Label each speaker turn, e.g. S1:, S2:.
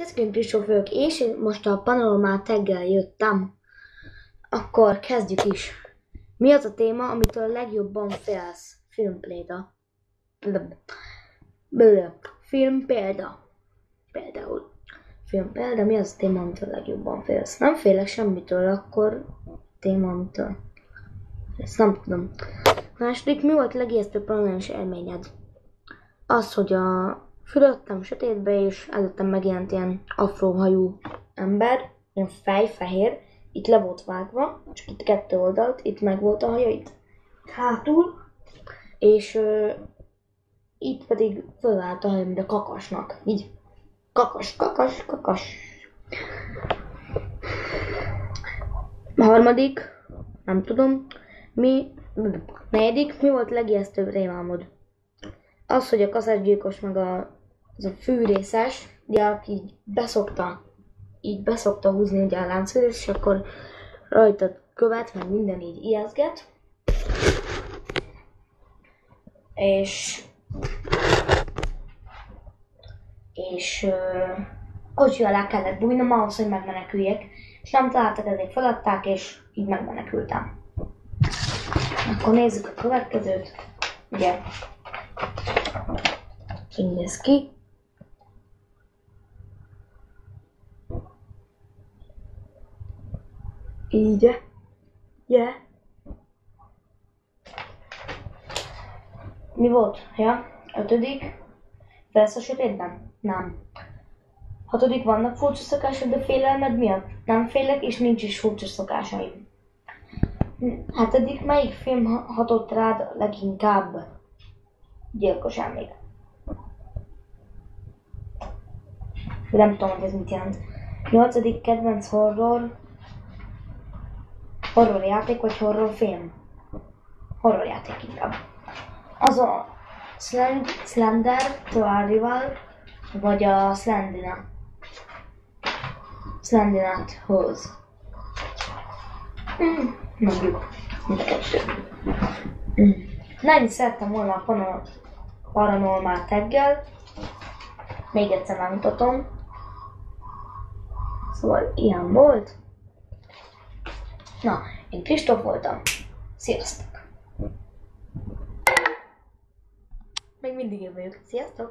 S1: Sziasztok, én Kristóf vagyok, és én most a Paranormal Taggel jöttem. Akkor kezdjük is. Mi az a téma, amitől a legjobban félsz? Filmpélda. Filmpélda. Például. Filmpélda, mi az a téma, amitől a legjobban félsz? Nem félek semmitől, akkor téma, amitől. Ezt nem tudom. Második, mi volt a legijesztőbb paranormális élményed? Az, hogy fürödtem sötétbe, és előttem megjelent ilyen afróhajú ember, ilyen fejfehér, itt le volt vágva, csak itt kettő oldalt, itt meg volt a haja, itt hátul, és itt pedig fölállt a haja, mint a kakasnak, így kakas. A harmadik, nem tudom, negyedik, mi volt a legijesztőbb rémálmod? Az, hogy a kaszátgyilkos meg az a fűrészes, ugye, aki így beszokta húzni ugye a láncfűrés, és akkor rajta követ, meg minden így ijeszget. És kocsi alá kellett bújnom ahhoz, hogy megmeneküljek, és nem találtak, ezért feladták, és így megmenekültem. Akkor nézzük a következőt. Ugye, így néz ki. Így. Yeah. Mi volt? Ja, ötödik. Felsz a sötétben? Nem. Hatodik, vannak furcsa szokásod, de félelmed miatt? Nem félek, és nincs is furcsa szokásaim. Hetedik, melyik film hatott rád leginkább? Gyilkos emlék. Nem tudom, hogy ez mit jelent. Nyolcadik, kedvenc horrorjáték vagy horrorfilm? Horrorjáték inkább. Az a Slender to Arrival, vagy a Slendinat Hose. Mondjuk, mind a kettő. Na, ennyit szerettem volna a Paranormal Taggel. Még egyszer megmutatom. Szóval ilyen volt. Na, én Kristóf voltam. Sziasztok! Még mindig én vagyok. Sziasztok!